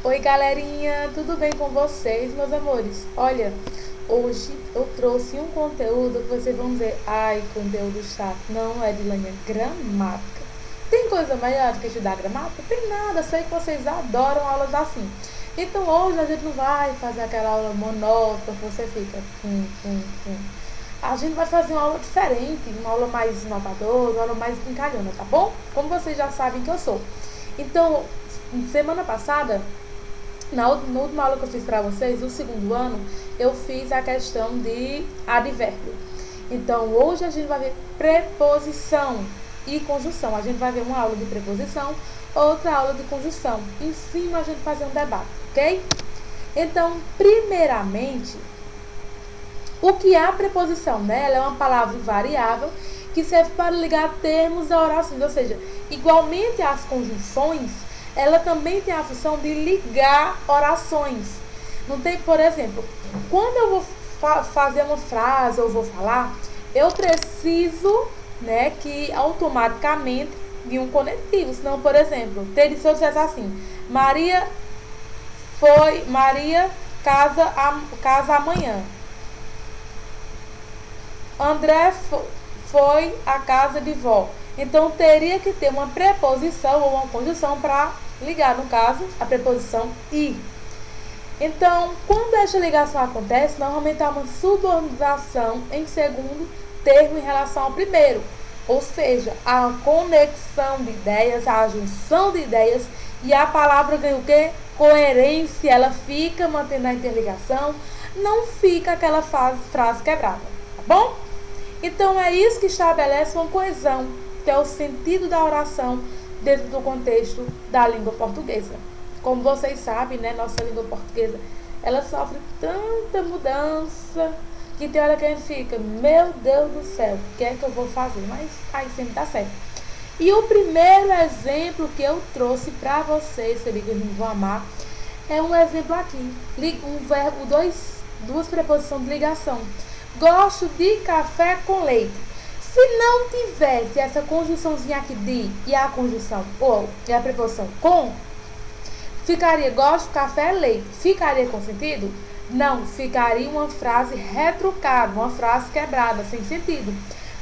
Oi, galerinha, tudo bem com vocês, meus amores? Olha, hoje eu trouxe um conteúdo que vocês vão dizer, ai, conteúdo chato. Não é de linha gramática. Tem coisa melhor do que estudar gramática? Tem nada, sei que vocês adoram aulas assim. Então hoje a gente não vai fazer aquela aula monótona que você fica. A gente vai fazer uma aula diferente, uma aula mais inovadora, uma aula mais brincalhona, tá bom? Como vocês já sabem que eu sou. Então, semana passada, na última aula que eu fiz para vocês, do segundo ano, eu fiz a questão de advérbio. Então, hoje a gente vai ver preposição e conjunção. A gente vai ver uma aula de preposição, outra aula de conjunção. Em cima a gente vai fazer um debate, ok? Então, primeiramente, o que é a preposição, né? Ela é uma palavra variável que serve para ligar termos a orações, ou seja, igualmente às conjunções, ela também tem a função de ligar orações. Não tem, por exemplo, quando eu vou fazer uma frase ou vou falar, eu preciso, né, que automaticamente de um conectivo. Senão, por exemplo, se eu dissesse assim, Maria casa amanhã. André foi à casa de vó. Então, teria que ter uma preposição ou uma conjunção para ligar, no caso, a preposição ir. Então, quando esta ligação acontece, normalmente há uma subordinação em segundo termo em relação ao primeiro. Ou seja, a conexão de ideias, a junção de ideias, e a palavra ganha o quê? Coerência, ela fica mantendo a interligação, não fica aquela frase quebrada, tá bom? Então, é isso que estabelece uma coesão, que é o sentido da oração dentro do contexto da língua portuguesa. Como vocês sabem, né, nossa língua portuguesa, ela sofre tanta mudança que tem hora que a gente fica, meu Deus do céu, o que é que eu vou fazer? Mas aí sempre dá certo. E o primeiro exemplo que eu trouxe para vocês, que eles vão amar, é um exemplo aqui, um verbo, duas preposições de ligação. Gosto de café com leite. Se não tivesse essa conjunçãozinha aqui de e a conjunção ou e a preposição com, ficaria gosto de café leite. Ficaria com sentido? Não, ficaria uma frase retrucada, uma frase quebrada, sem sentido.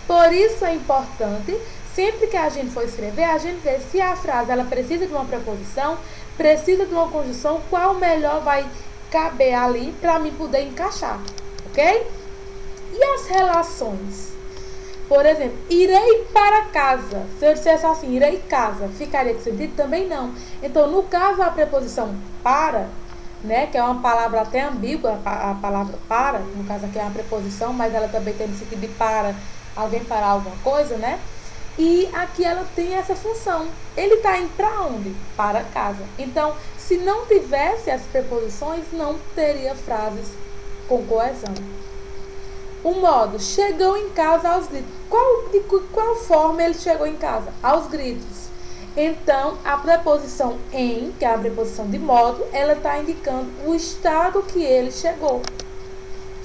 Por isso é importante, sempre que a gente for escrever, a gente ver se a frase ela precisa de uma preposição, precisa de uma conjunção, qual melhor vai caber ali para mim poder encaixar, ok? E as relações? Por exemplo, irei para casa. Se eu dissesse assim, irei casa, ficaria com sentido? Também não. Então, no caso, a preposição para, né, que é uma palavra até ambígua, a palavra para, no caso aqui é uma preposição, mas ela também tem o sentido de para, alguém parar alguma coisa, né? E aqui ela tem essa função. Ele está indo para onde? Para casa. Então, se não tivesse as preposições, não teria frases com coesão. O modo, chegou em casa aos gritos. De qual forma ele chegou em casa? Aos gritos. Então, a preposição em, que é a preposição de modo, ela está indicando o estado que ele chegou.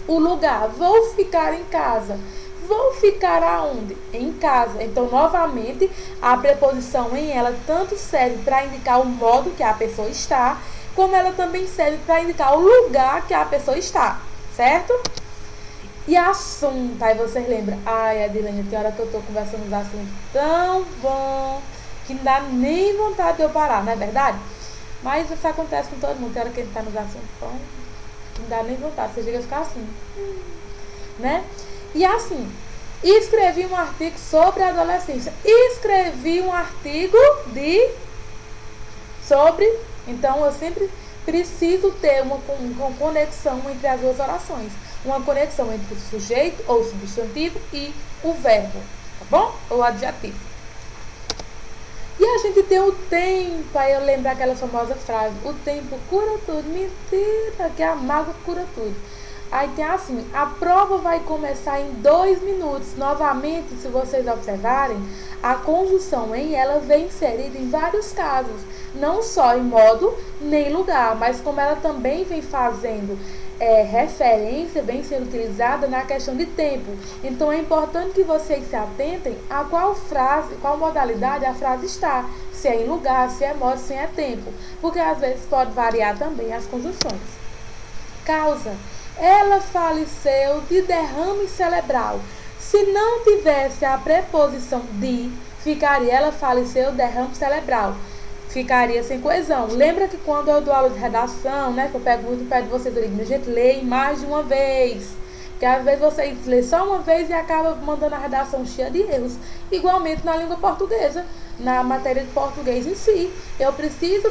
O lugar, vou ficar em casa. Vou ficar aonde? Em casa. Então, novamente, a preposição em, ela tanto serve para indicar o modo que a pessoa está, como ela também serve para indicar o lugar que a pessoa está, certo? E assunto, aí vocês lembram, ai Adilene, tem hora que eu tô conversando uns assuntos tão bom que não dá nem vontade de eu parar, não é verdade? Mas isso acontece com todo mundo, tem hora que a gente tá nos assuntos bom, não dá nem vontade, você chega a ficar assim, né? E assim, escrevi um artigo sobre a adolescência, escrevi um artigo sobre, então eu sempre preciso ter uma conexão entre as duas orações. Uma conexão entre o sujeito ou o substantivo e o verbo, tá bom? Ou o adjetivo. E a gente tem o tempo, aí eu lembro aquela famosa frase, o tempo cura tudo. Mentira, que a mágoa cura tudo. Aí tem assim, a prova vai começar em 2 minutos. Novamente, se vocês observarem, a conjunção em ela vem inserida em vários casos. Não só em modo nem lugar, mas como ela também vem fazendo referência, vem sendo utilizada na questão de tempo. Então é importante que vocês se atentem a qual frase, qual modalidade a frase está. Se é em lugar, se é modo, se é tempo. Porque às vezes pode variar também as conjunções. Causa. Ela faleceu de derrame cerebral. Se não tivesse a preposição de, ficaria ela faleceu de derrame cerebral. Ficaria sem coesão. Lembra que quando eu dou aula de redação, né, que eu pego muito perto de vocês, eu digo, gente, leia mais de uma vez. Porque às vezes vocês lê só uma vez e acaba mandando a redação cheia de erros. Igualmente na língua portuguesa, na matéria de português em si. Eu preciso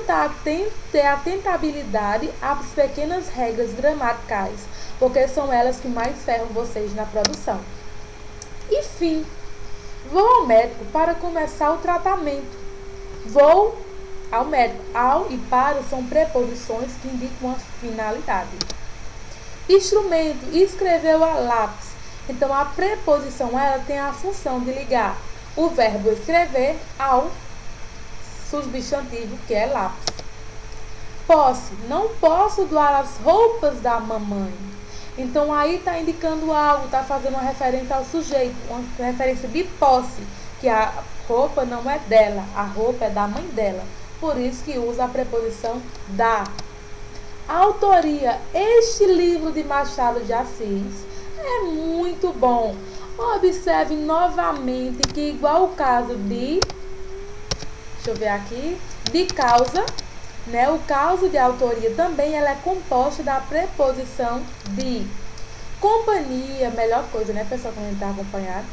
ter atentabilidade às pequenas regras gramaticais, porque são elas que mais ferram vocês na produção. Enfim, vou ao médico para começar o tratamento. Vou ao médico. Ao e para são preposições que indicam uma finalidade. Instrumento, escreveu a lápis. Então, a preposição ela tem a função de ligar o verbo escrever ao substantivo, que é lápis. Posse, não posso doar as roupas da mamãe. Então, aí está indicando algo, está fazendo uma referência ao sujeito, uma referência de posse, que a roupa não é dela, a roupa é da mãe dela. Por isso que usa a preposição da. Autoria, este livro de Machado de Assis é muito bom. Observe novamente que igual o caso de, deixa eu ver aqui, de causa, né? O caso de autoria também ela é composta da preposição de. Companhia, melhor coisa, né, pessoal, quando a gente está acompanhado.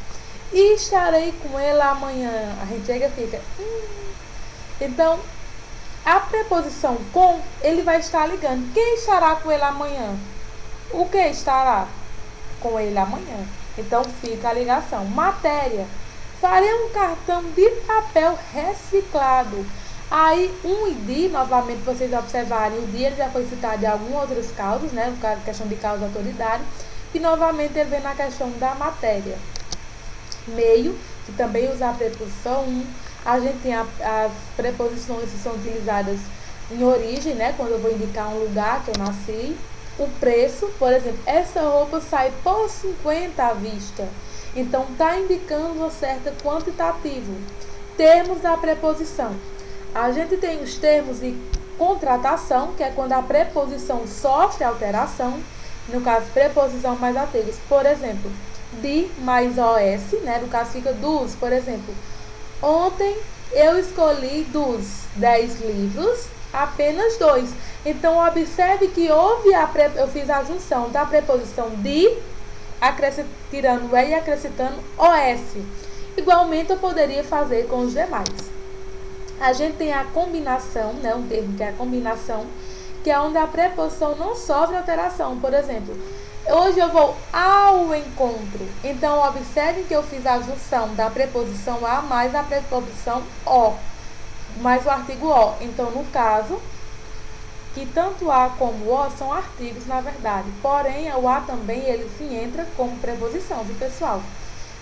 E estarei com ele amanhã. A gente chega e fica. Então, a preposição com, ele vai estar ligando. Quem estará com ele amanhã? O que estará com ele amanhã? Então, fica a ligação. Matéria. Farei um cartão de papel reciclado. Aí, um e de, novamente, vocês observarem, o de ele já foi citado em alguns outros causos, né? No caso, questão de causa e autoridade. E, novamente, ele vem na questão da matéria. Meio, que também usa a preposição um. A gente tem as preposições que são utilizadas em origem, né? Quando eu vou indicar um lugar que eu nasci. O preço, por exemplo, essa roupa sai por 50 à vista. Então, está indicando um certo quantitativo. Termos da preposição. A gente tem os termos de contratação, que é quando a preposição sofre alteração. No caso, preposição mais artigos. Por exemplo, de mais OS, né? No caso, fica dos, por exemplo. Ontem eu escolhi dos 10 livros, apenas 2. Então, observe que eu fiz a junção da preposição de, tirando E e acrescentando OS. Igualmente, eu poderia fazer com os demais. A gente tem a combinação, né, um termo que é a combinação, que é onde a preposição não sofre alteração. Por exemplo, hoje eu vou ao encontro. Então, observe que eu fiz a junção da preposição a mais a preposição o, mais o artigo o. Então, no caso, que tanto a como o são artigos, na verdade. Porém, o a também, ele se entra como preposição, viu, pessoal?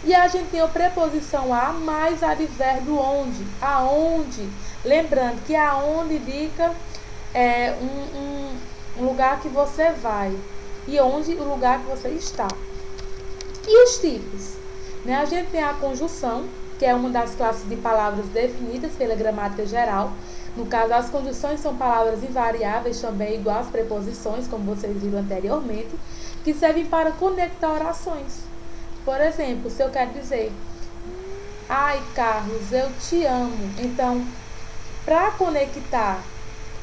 E a gente tem a preposição a mais advérbio onde. Aonde. Lembrando que aonde indica um lugar que você vai. E onde o lugar que você está. E os tipos? Né? A gente tem a conjunção, que é uma das classes de palavras definidas pela gramática geral. No caso, as conjunções são palavras invariáveis também, igual às preposições, como vocês viram anteriormente, que servem para conectar orações. Por exemplo, se eu quero dizer, ai, Carlos, eu te amo. Então, para conectar,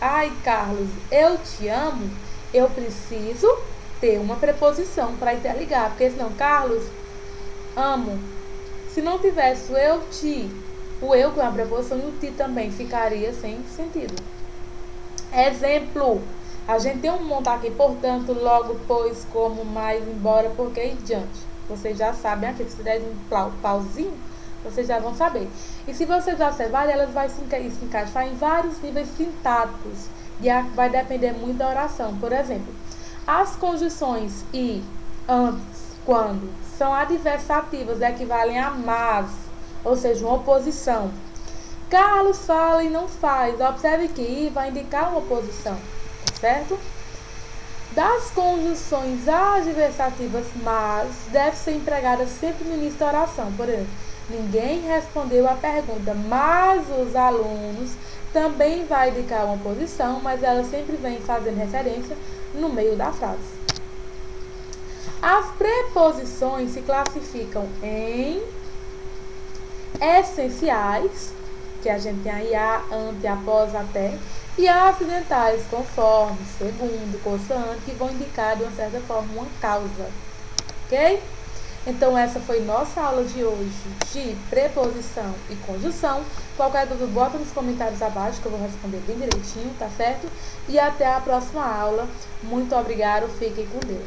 ai, Carlos, eu te amo, eu preciso ter uma preposição para interligar, porque senão, Carlos, amo. Se não tivesse o eu te, o eu com a preposição e o ti também ficaria sem sentido. Exemplo, a gente tem um monte aqui, portanto, logo, pois, como, mais, embora, porque e diante. Vocês já sabem aqui, se der um pauzinho, vocês já vão saber. E se vocês observarem, elas vão se encaixar em vários níveis sintáticos. E vai depender muito da oração. Por exemplo, As conjunções e, antes, quando são adversativas equivalem a mas, ou seja, uma oposição. Carlos fala e não faz. Observe que I vai indicar uma oposição, tá certo? Das conjunções adversativas mas deve ser empregada sempre no início da oração. Por exemplo, ninguém respondeu a pergunta, mas os alunos também vai indicar uma oposição, mas ela sempre vem fazendo referência no meio da frase. As preposições se classificam em essenciais, que a gente tem aí a, ante, após, até, e acidentais, conforme, segundo, consoante, que vão indicar de uma certa forma uma causa, ok? Então essa foi nossa aula de hoje de preposição e conjunção. Qualquer dúvida, bota nos comentários abaixo que eu vou responder bem direitinho, tá certo? E até a próxima aula. Muito obrigado, fiquem com Deus.